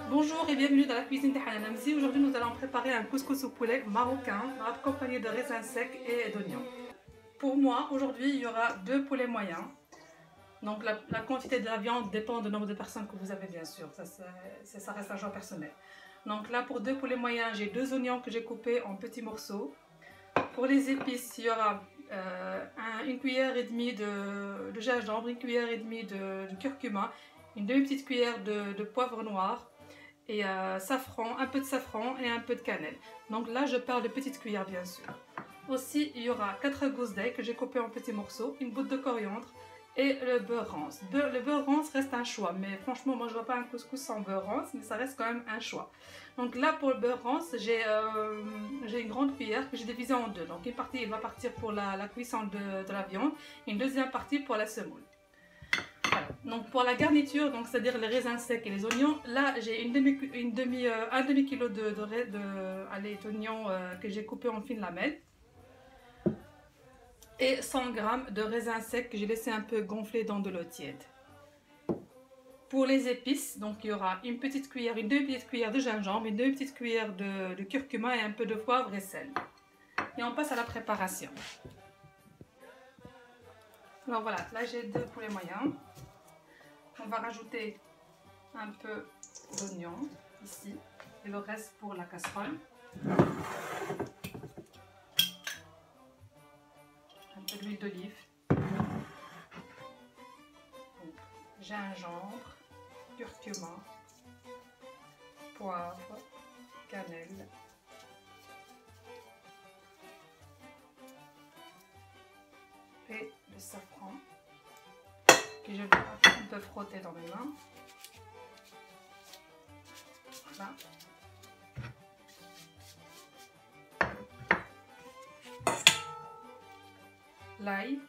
Bonjour et bienvenue dans la cuisine de Hanan Hamzi. Aujourd'hui nous allons préparer un couscous au poulet marocain accompagné de raisins secs et d'oignons. Pour moi aujourd'hui il y aura 2 poulets moyens. Donc la quantité de la viande dépend du nombre de personnes que vous avez bien sûr, ça reste un choix personnel. Donc là pour 2 poulets moyens j'ai 2 oignons que j'ai coupés en petits morceaux. Pour les épices il y aura une cuillère et demie de gingembre, une cuillère et demie de curcuma, une demi-petite cuillère de poivre noir et safran, un peu de safran et un peu de cannelle. Donc là je parle de petites cuillères bien sûr. Aussi il y aura 4 gousses d'ail que j'ai coupées en petits morceaux, une goutte de coriandre et le beurre rance. Le beurre rance reste un choix, mais franchement moi je vois pas un couscous sans beurre rance, mais ça reste quand même un choix. Donc là pour le beurre rance j'ai une grande cuillère que j'ai divisée en deux. Donc une partie il va partir pour la cuisson de la viande et une deuxième partie pour la semoule. Voilà. Donc pour la garniture, donc c'est-à-dire les raisins secs et les oignons, là j'ai un demi-kilo d'oignons que j'ai coupé en fines lamelles et 100 g de raisins secs que j'ai laissé un peu gonfler dans de l'eau tiède. Pour les épices, donc il y aura une petite cuillère, une demi-petite cuillère de gingembre, une demi-petite cuillère de curcuma et un peu de poivre et sel. Et on passe à la préparation. Alors voilà, là j'ai 2 poulets moyens. On va rajouter un peu d'oignon ici et le reste pour la casserole. Un peu d'huile d'olive, gingembre, curcuma, poivre, cannelle, et le safran que je vais un peu frotter dans mes mains. Voilà. L'ail.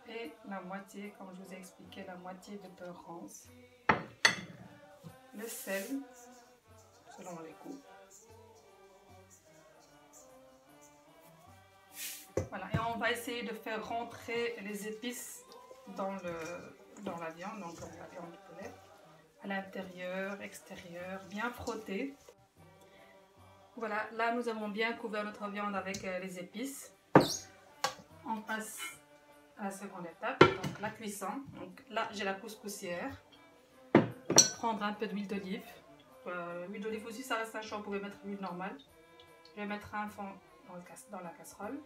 Et la moitié, comme je vous ai expliqué, la moitié de beurre rance. Le sel, selon les goûts. Voilà, et on va essayer de faire rentrer les épices dans la viande, donc dans la viande du poulet, à l'intérieur, extérieur, bien frotter. Voilà, là nous avons bien couvert notre viande avec les épices. On passe à la seconde étape, donc la cuisson. Donc là j'ai la couscoussière. Prendre un peu d'huile d'olive. L'huile d'olive aussi ça reste un choix, vous pouvez mettre l'huile normale. Je vais mettre un fond dans la casserole.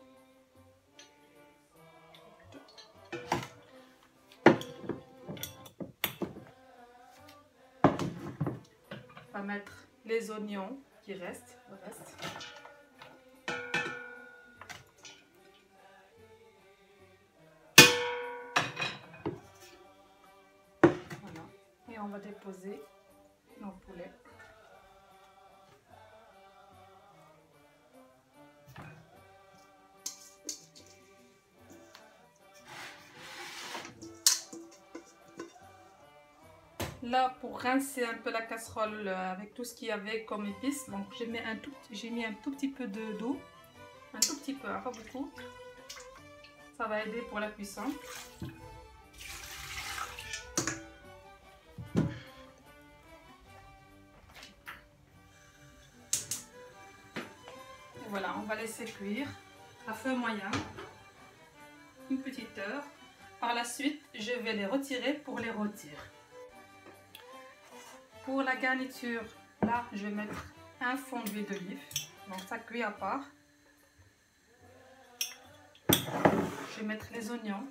On va mettre les oignons qui restent, le reste. Voilà. Et on va déposer nos poulets. Là, pour rincer un peu la casserole avec tout ce qu'il y avait comme épices, donc j'ai mis un tout petit peu d'eau, un tout petit peu, hein, pas beaucoup. Ça va aider pour la cuisson. Et voilà, on va laisser cuire à feu moyen une petite heure. Par la suite, je vais les retirer pour les rôtir. Pour la garniture, là, je vais mettre un fond d'huile d'olive, donc ça cuit à part. Je vais mettre les oignons.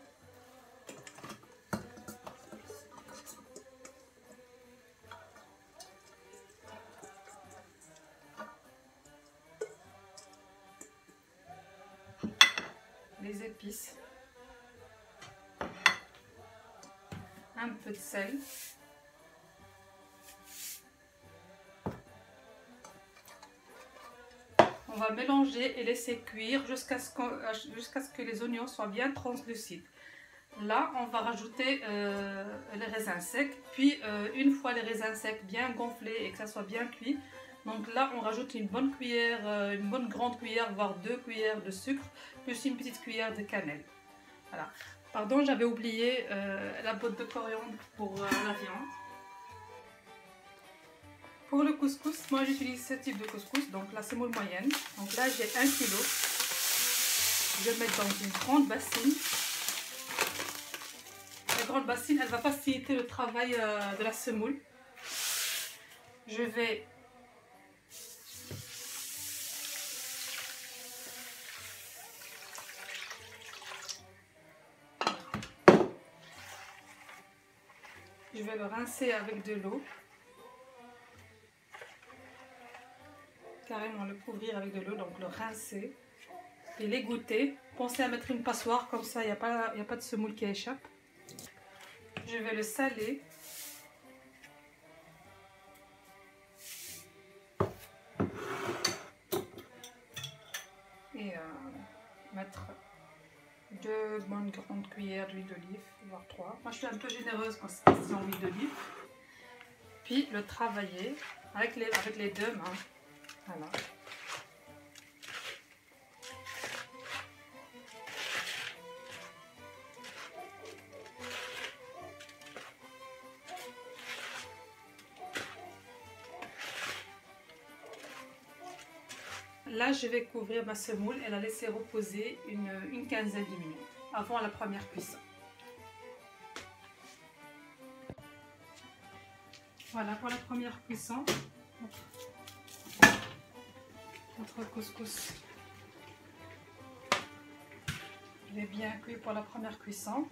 Les épices. Un peu de sel. On va mélanger et laisser cuire jusqu'à ce que les oignons soient bien translucides. Là, on va rajouter les raisins secs. Puis, une fois les raisins secs bien gonflés et que ça soit bien cuit, donc là, on rajoute une bonne cuillère, une bonne grande cuillère, voire 2 cuillères de sucre, plus une petite cuillère de cannelle. Voilà. Pardon, j'avais oublié la botte de coriandre pour la viande. Pour le couscous, moi j'utilise ce type de couscous, donc la semoule moyenne. Donc là j'ai 1 kg. Je vais le mettre dans une grande bassine. La grande bassine, elle va faciliter le travail de la semoule. Je vais le rincer avec de l'eau. Carrément le couvrir avec de l'eau, donc le rincer et l'égoutter. Pensez à mettre une passoire, comme ça il n'y a pas de semoule qui échappe. Je vais le saler. Et mettre 2 bonnes grandes cuillères d'huile d'olive, voire 3. Moi je suis un peu généreuse quand c'est question d'huile d'olive. Puis le travailler avec les deux mains. Voilà. Là, je vais couvrir ma semoule et la laisser reposer une quinzaine de minutes avant la première cuisson. Voilà pour la première cuisson. Notre couscous, il est bien cuit pour la première cuisson.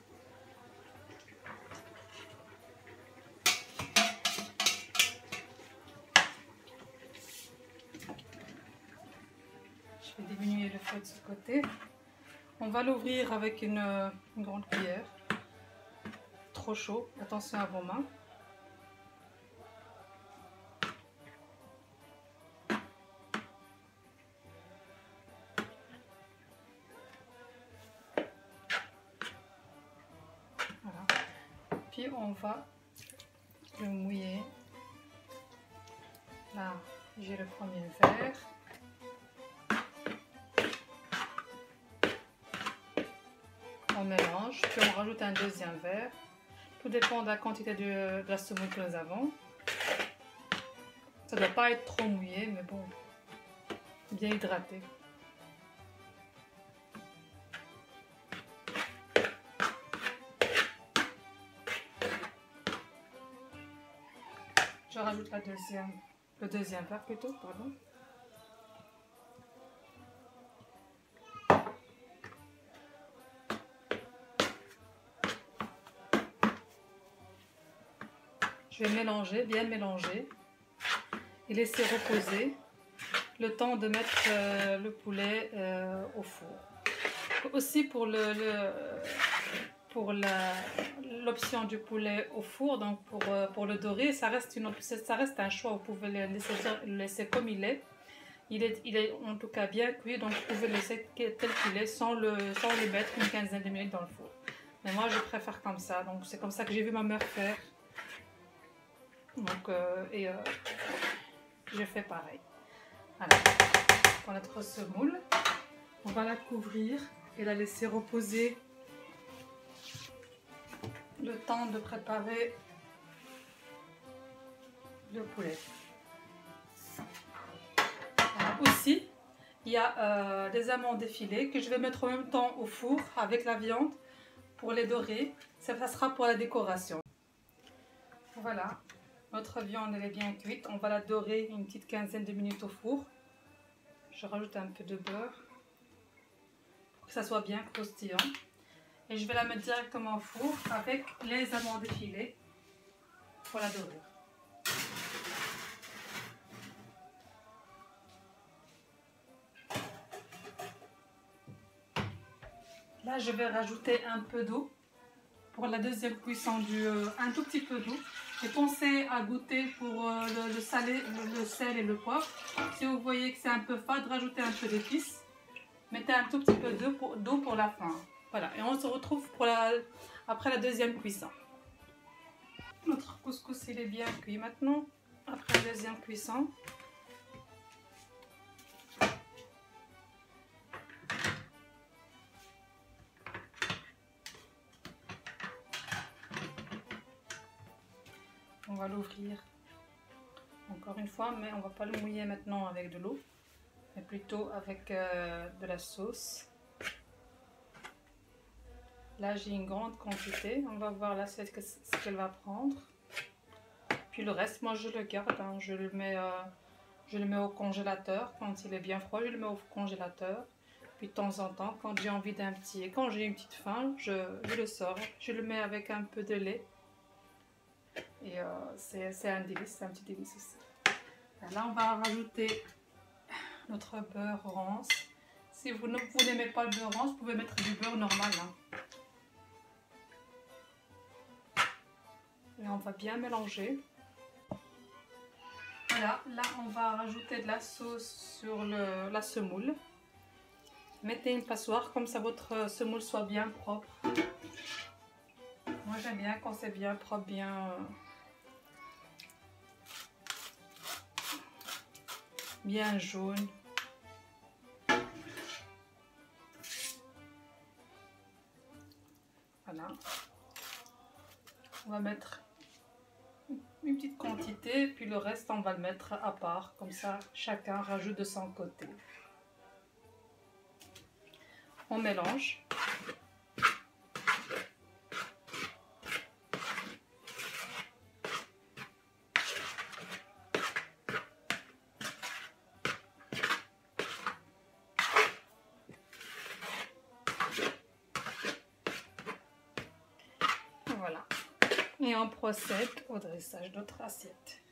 Je vais diminuer le feu de ce côté. On va l'ouvrir avec une grande cuillère. Trop chaud, attention à vos mains. Voilà. Puis on va le mouiller. Là, j'ai le premier verre. On mélange, puis on rajoute un deuxième verre. Tout dépend de la quantité de la semoule que nous avons. Ça ne doit pas être trop mouillé, mais bon, bien hydraté. Je rajoute le deuxième verre plutôt, pardon. Je vais mélanger, bien mélanger et laisser reposer le temps de mettre le poulet au four. Aussi pour l'option du poulet au four, donc pour le dorer, ça reste un choix. Vous pouvez le laisser comme il est. Il est en tout cas bien cuit, donc vous pouvez le laisser tel qu'il est sans le mettre une quinzaine de minutes dans le four. Mais moi je préfère comme ça, donc c'est comme ça que j'ai vu ma mère faire. Donc je fais pareil. Alors, pour notre semoule, on va la couvrir et la laisser reposer le temps de préparer le poulet. Alors, aussi, il y a des amandes effilées que je vais mettre en même temps au four avec la viande pour les dorer. Ça sera pour la décoration. Voilà. Notre viande elle est bien cuite, on va la dorer une petite quinzaine de minutes au four. Je rajoute un peu de beurre pour que ça soit bien croustillant. Et je vais la mettre directement au four avec les amandes effilées pour la dorer. Là je vais rajouter un peu d'eau pour la deuxième cuisson, un tout petit peu d'eau. Et pensez à goûter pour le sel et le poivre. Si vous voyez que c'est un peu fade, rajoutez un peu d'épices. Mettez un tout petit peu d'eau pour la fin. Voilà, et on se retrouve après la deuxième cuisson. Notre couscous il est bien cuit maintenant. Après la deuxième cuisson, On va l'ouvrir encore une fois, mais on va pas le mouiller maintenant avec de l'eau, mais plutôt avec de la sauce. Là j'ai une grande quantité, on va voir l'assiette ce qu'elle va prendre. Puis le reste, moi je le garde, hein. Je le mets au congélateur. Quand il est bien froid, je le mets au congélateur. Puis de temps en temps, quand j'ai envie quand j'ai une petite faim, je le sors. Je le mets avec un peu de lait. Et c'est un délice, c'est un petit délice aussi. Là, on va rajouter notre beurre rance. Si vous n'aimez pas le beurre rance, vous pouvez mettre du beurre normal, hein. Et on va bien mélanger. Voilà, là on va rajouter de la sauce sur la semoule. Mettez une passoire, comme ça votre semoule soit bien propre. Moi j'aime bien quand c'est bien propre, bien jaune. Voilà. On va mettre une petite quantité, puis le reste on va le mettre à part, comme ça chacun rajoute de son côté. On mélange. Voilà. Et on procède au dressage de notre assiette.